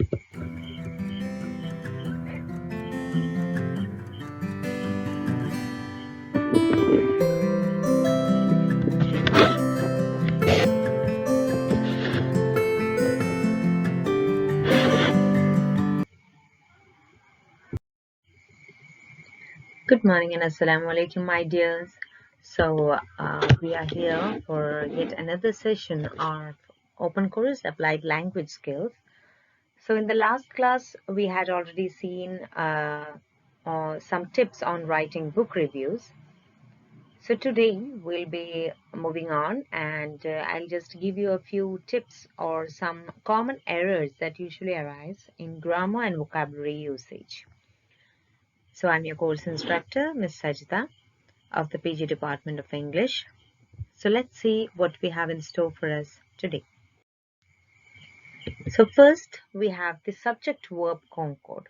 Good morning and assalamu alaikum, my dears. We are here for yet another session of Open Course Applied Language Skills. So, in the last class, we had already seen some tips on writing book reviews. So, today we'll be moving on, and I'll just give you a few tips or some common errors that usually arise in grammar and vocabulary usage. So, I'm your course instructor, Ms. Sajida, of the PG Department of English. So let's see what we have in store for us today. So first we have the subject-verb concord.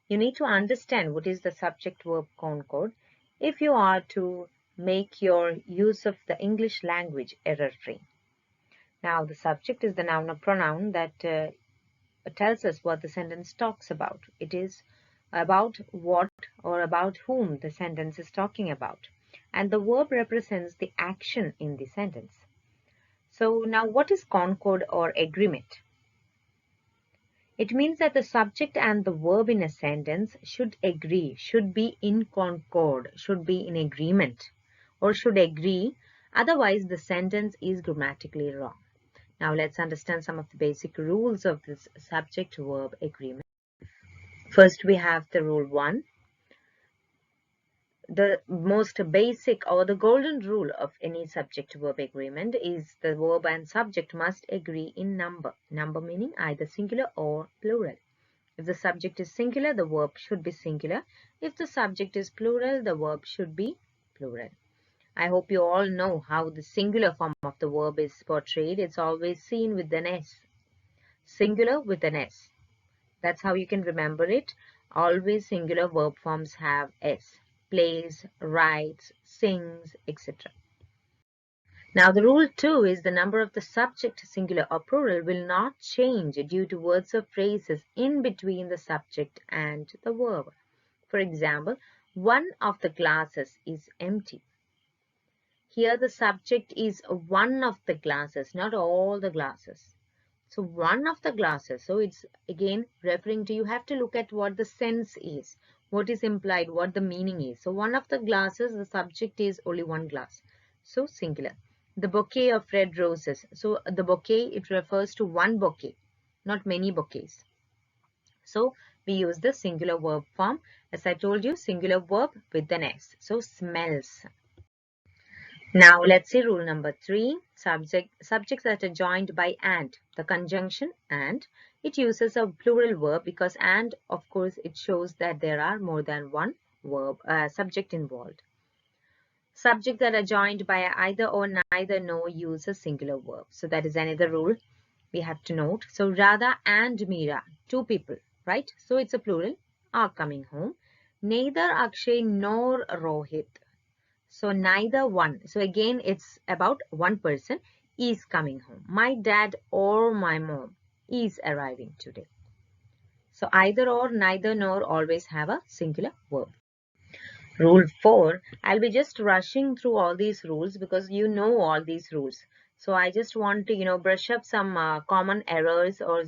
You need to understand what is the subject-verb concord if you are to make your use of the English language error-free. Now the subject is the noun or pronoun that tells us what the sentence talks about. It is about what or about whom the sentence is talking about. And the verb represents the action in the sentence. So now what is concord or agreement? It means that the subject and the verb in a sentence should agree, should be in concord, should be in agreement, or should agree. Otherwise, the sentence is grammatically wrong. Now let's understand some of the basic rules of this subject-verb agreement. First, we have the rule 1. The most basic or the golden rule of any subject-verb agreement is the verb and subject must agree in number. Number meaning either singular or plural. If the subject is singular, the verb should be singular. If the subject is plural, the verb should be plural. I hope you all know how the singular form of the verb is portrayed. It's always seen with an S. Singular with an S. That's how you can remember it. Always singular verb forms have S. Plays, writes, sings, etc. Now the rule 2 is the number of the subject, singular or plural, will not change due to words or phrases in between the subject and the verb. For example, one of the glasses is empty. Here the subject is one of the glasses, not all the glasses. So one of the glasses, so it's again referring to, you have to look at what the sense is, what is implied, what the meaning is. So one of the glasses, the subject is only one glass. So singular. The bouquet of red roses. So the bouquet, it refers to one bouquet, not many bouquets. So we use the singular verb form. As I told you, singular verb with an S. So smells. Now let's see rule number 3. Subjects that are joined by and, the conjunction and. It uses a plural verb because and, of course, it shows that there are more than one verb subject involved. Subjects that are joined by either or neither nor use a singular verb. So that is another rule we have to note. So Radha and Meera, two people, right? So it's a plural, are coming home. Neither Akshay nor Rohit. So neither one. So again, it's about one person is coming home. My dad or my mom is arriving today. So either or, neither nor always have a singular verb. Rule 4. I'll be just rushing through all these rules because you know all these rules. So I just want to, brush up some common errors or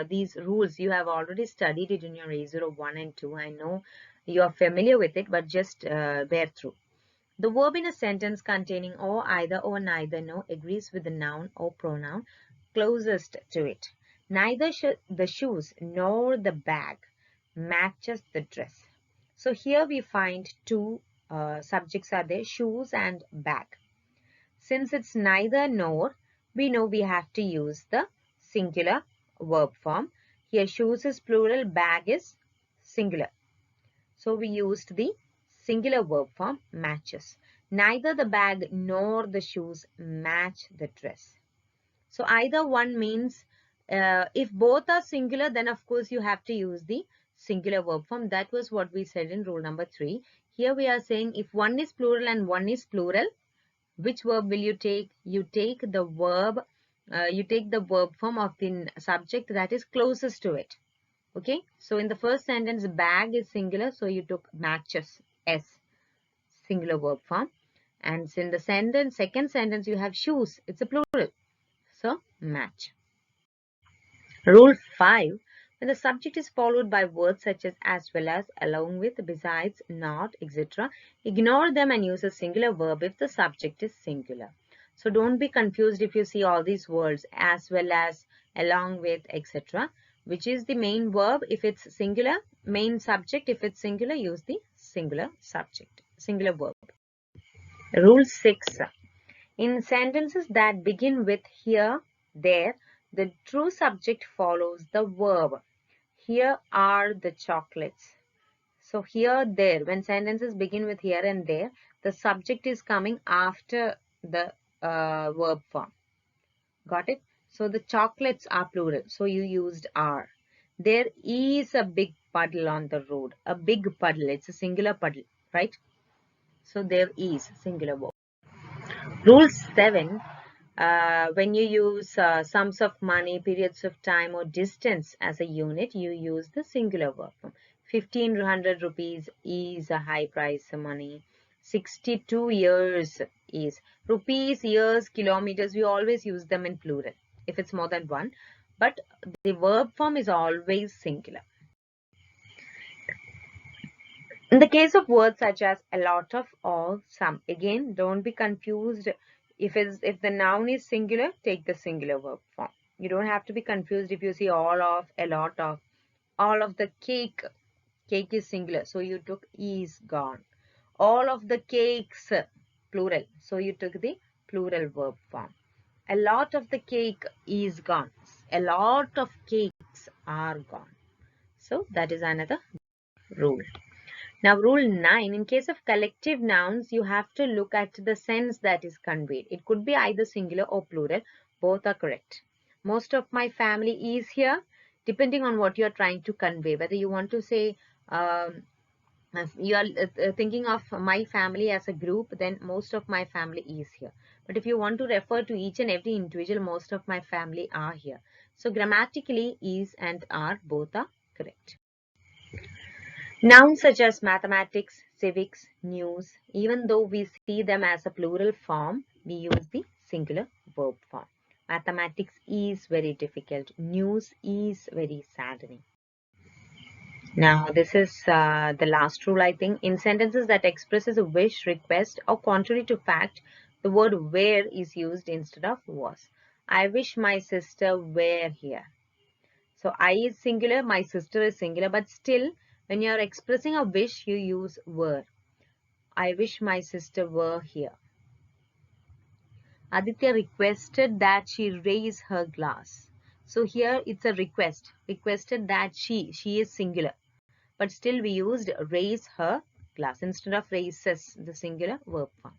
these rules. You have already studied it in your A01 and 2. I know you are familiar with it, but just bear through. The verb in a sentence containing or either or neither nor agrees with the noun or pronoun closest to it. Neither the shoes nor the bag matches the dress. So here we find two subjects are there, shoes and bag. Since it's neither nor, we know we have to use the singular verb form. Here shoes is plural, bag is singular. So we used the singular verb form matches. Neither the bag nor the shoes match the dress. So either one means if both are singular, then of course you have to use the singular verb form. That was what we said in rule number 3. Here we are saying if one is plural and one is plural, which verb will you take? You take the verb you take the verb form of the subject that is closest to it. Okay, so in the first sentence, bag is singular, so you took matches, S, singular verb form. And in the second sentence, you have shoes, it's a plural, so match. Rule 5. When the subject is followed by words such as well as, along with, besides, not, etc., ignore them and use a singular verb if the subject is singular. So don't be confused if you see all these words as well as, along with, etc. Which is the main verb if it's singular, main subject if it's singular, use the singular subject, singular verb. Rule 6. In sentences that begin with here, there, the true subject follows the verb. Here are the chocolates. So here, there, when sentences begin with here and there, the subject is coming after the verb form. Got it? So the chocolates are plural. So you used are. There is a big puddle on the road. A big puddle. It's a singular puddle, right? So there is singular verb. Rule 7. When you use sums of money, periods of time, or distance as a unit, you use the singular verb form. 1500 rupees is a high price of money. 62 years is. Rupees, years, kilometers, we always use them in plural if it's more than one. But the verb form is always singular. In the case of words such as a lot of or some, again, don't be confused. If the noun is singular, take the singular verb form. You don't have to be confused if you see all of, a lot of, all of the cake. Cake is singular, so you took is gone. All of the cakes, plural, so you took the plural verb form. A lot of the cake is gone. A lot of cakes are gone. So that is another rule. Now, rule 9, in case of collective nouns, you have to look at the sense that is conveyed. It could be either singular or plural. Both are correct. Most of my family is here, depending on what you are trying to convey. Whether you want to say, if you are thinking of my family as a group, then most of my family is here. But if you want to refer to each and every individual, most of my family are here. So grammatically, is and are both are correct. Nouns such as mathematics, civics, news, even though we see them as a plural form, we use the singular verb form. Mathematics is very difficult. News is very saddening. Now, this is the last rule, I think. In sentences that expresses a wish, request, or contrary to fact, the word were is used instead of was. I wish my sister were here. So I is singular, my sister is singular, but still when you are expressing a wish, you use were. I wish my sister were here. Aditya requested that she raise her glass. So here it's a request. Requested that she is singular. But still we used raise her glass instead of raises, the singular verb form.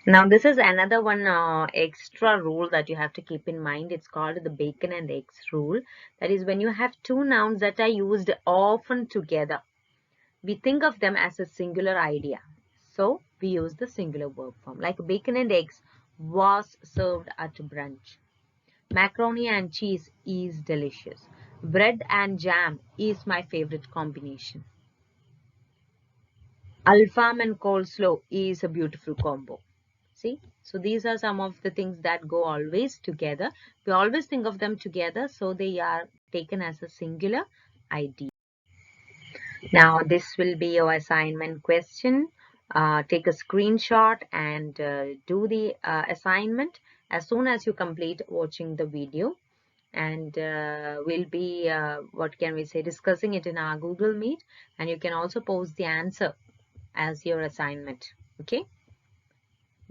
Now this is another one extra rule that you have to keep in mind. It's called the bacon and eggs rule. That is when you have two nouns that are used often together, we think of them as a singular idea. So we use the singular verb form. Like bacon and eggs was served at brunch. Macaroni and cheese is delicious. Bread and jam is my favorite combination. Alfam and coleslaw is a beautiful combo. See, so these are some of the things that go always together. We always think of them together, so they are taken as a singular idea. Now this will be your assignment question. Take a screenshot and do the assignment as soon as you complete watching the video. And we'll be, what can we say, discussing it in our Google Meet. And you can also post the answer as your assignment. Okay.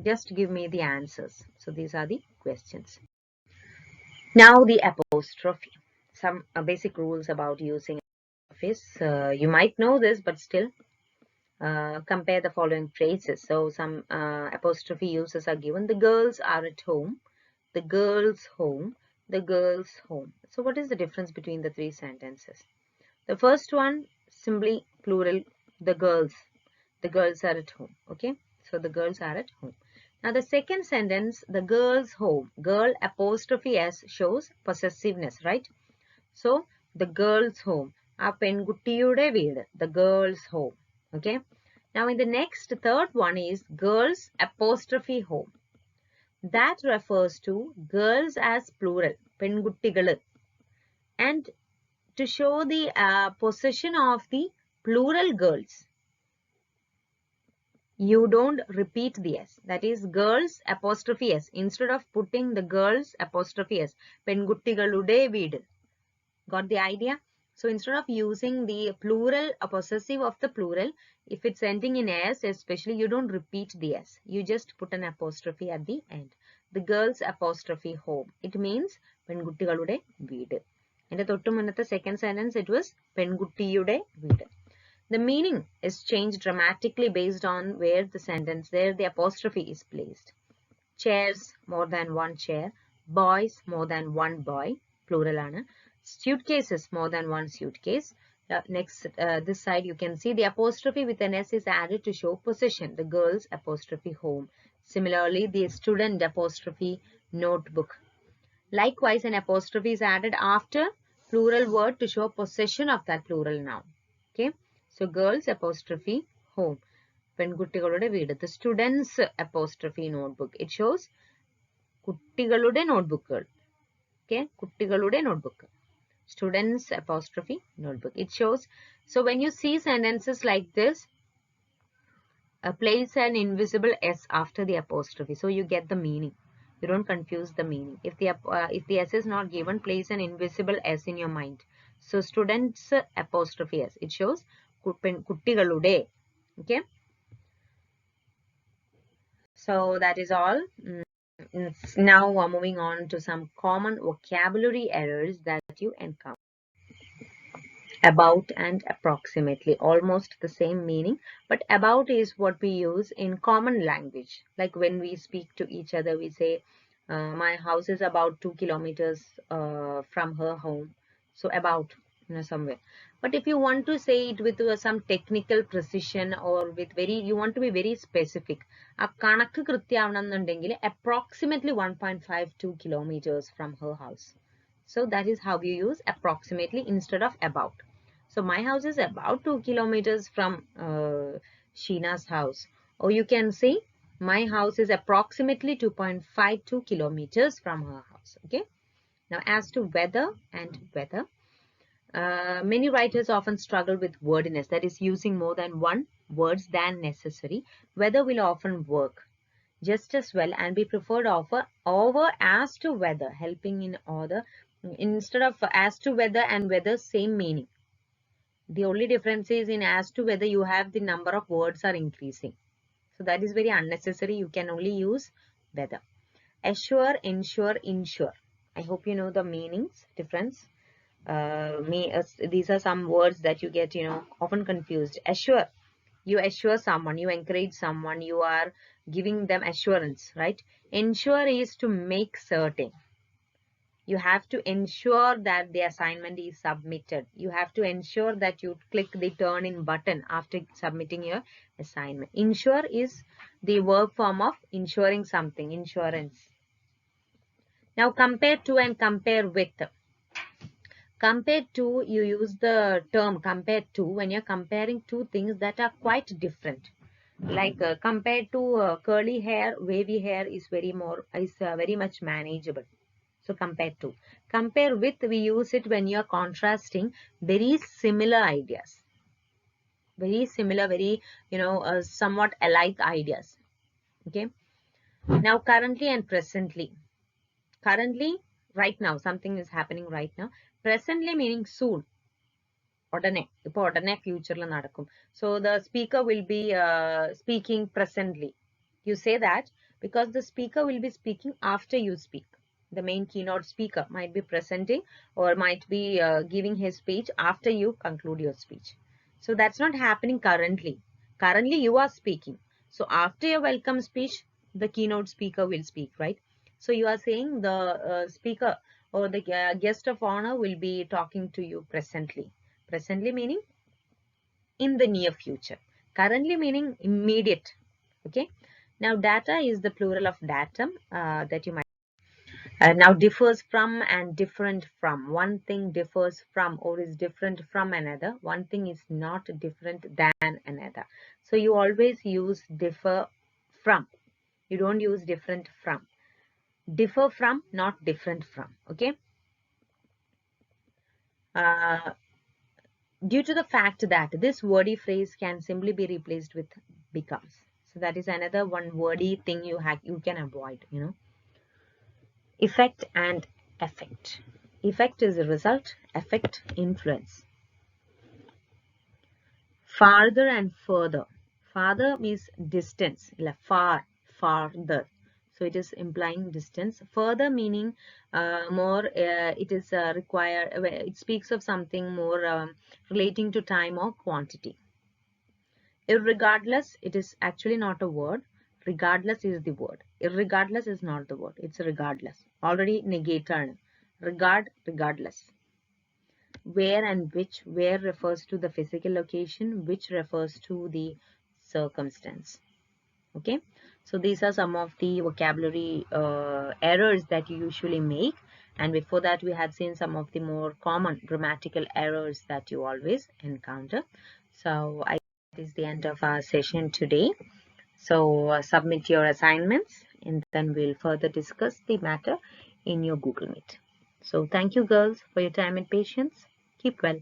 Just give me the answers. So these are the questions. Now the apostrophe. Some basic rules about using apostrophes. You might know this, but still compare the following phrases. So some apostrophe uses are given. The girls are at home. The girls' home. The girls' home. So what is the difference between the three sentences? The first one, simply plural, the girls. The girls are at home. Okay. So the girls are at home. Now the second sentence, the girl's home. Girl apostrophe S shows possessiveness, right? So the girl's home. ആ പെൺകുട്ടിയുടെ വീട്. The girl's home. Okay. Now in the next third one is girls apostrophe home. That refers to girls as plural. പെൺകുട്ടികള്. And to show the possession of the plural girls, you don't repeat the S. That is girls apostrophe S. Instead of putting the girls apostrophe S. പെൺകുട്ടികളുടെ വീട്. Got the idea? So instead of using the plural, a possessive of the plural, if it's ending in S especially, you don't repeat the S. You just put an apostrophe at the end. The girls apostrophe home. It means പെൺകുട്ടികളുടെ വീട്. അതിന്റെ തൊട്ട് മുന്നത്തെ second sentence, it was പെൺകുട്ടിയുടെ വീട്. The meaning is changed dramatically based on where the apostrophe is placed. Chairs, more than one chair. Boys, more than one boy. Plural ആണ്. Suitcases, more than one suitcase. Next, this side you can see the apostrophe with an S is added to show possession. The girls apostrophe home. Similarly, the student apostrophe notebook. Likewise, an apostrophe is added after plural word to show possession of that plural noun. Okay. So girls apostrophe home. പെൺകുട്ടികളുടെ വീട്. The students apostrophe notebook. It shows കുട്ടികളുടെ നോട്ട്ബുക്കുകൾ. Okay. കുട്ടികളുടെ notebook. Students apostrophe notebook. It shows. So when you see sentences like this, place an invisible S after the apostrophe. So you get the meaning. You don't confuse the meaning. If the S is not given, place an invisible S in your mind. So students apostrophe S. It shows കുട്ടികളുടെ. Okay. So that is all. Now we're moving on to some common vocabulary errors that you encounter. About and approximately, almost the same meaning, but about is what we use in common language. Like when we speak to each other, we say, my house is about 2 kilometers from her home. So about, somewhere. But if you want to say it with some technical precision or with you want to be very specific, approximately 1.52 kilometers from her house. So that is how you use approximately instead of about. So my house is about 2 kilometers from Sheena's house. Or you can say my house is approximately 2.52 kilometers from her house. Okay. Now as to whether and weather, many writers often struggle with wordiness, that is using more than one words than necessary. Whether will often work just as well and be preferred over as to whether, helping in order. Instead of as to whether and whether, same meaning. The only difference is in as to whether you have the number of words are increasing. So that is very unnecessary. You can only use whether. Assure, ensure, insure. I hope you know the meanings difference. These are some words that you get, often confused. Assure. You assure someone, you encourage someone, you are giving them assurance, right? Ensure is to make certain. You have to ensure that the assignment is submitted. You have to ensure that you click the turn in button after submitting your assignment. Insure is the verb form of insuring something, insurance. Now compare to and compare with. Compared to, you use the term compared to when you're comparing two things that are quite different. Like compared to curly hair, wavy hair is very much manageable. So compared to. Compare with, we use it when you are contrasting very similar ideas. Very similar, very, somewhat alike ideas. Okay. Now currently and presently. Currently, right now, something is happening right now. Presently meaning soon. Odane. Ipo odane future la nadakum. So the speaker will be speaking presently. You say that because the speaker will be speaking after you speak. The main keynote speaker might be presenting or might be giving his speech after you conclude your speech. So that's not happening currently. Currently you are speaking. So after your welcome speech, the keynote speaker will speak, right? So you are saying the speaker or the guest of honor will be talking to you presently. Presently meaning in the near future. Currently meaning immediate. Okay. Now data is the plural of datum that you might. Now differs from and different from. One thing differs from or is different from another. One thing is not different than another. So you always use differ from. You don't use different from. Differ from, not different from. Okay. Uh, Due to the fact that this wordy phrase can simply be replaced with becomes. So that is another one wordy thing you can avoid. Effect and effect. Effect is a result, effect influence. Farther and further. Farther means distance, like far, farther. So it is implying distance. Further meaning more, it is it speaks of something more relating to time or quantity. Irregardless, it is actually not a word. Regardless is the word. Irregardless is not the word. It's regardless. Already negated. Regard, regardless. Where and which. Where refers to the physical location, which refers to the circumstance. Okay. So these are some of the vocabulary errors that you usually make. And before that, we had seen some of the more common grammatical errors that you always encounter. So I that is the end of our session today. So submit your assignments and then we'll further discuss the matter in your Google Meet. So thank you girls for your time and patience. Keep well.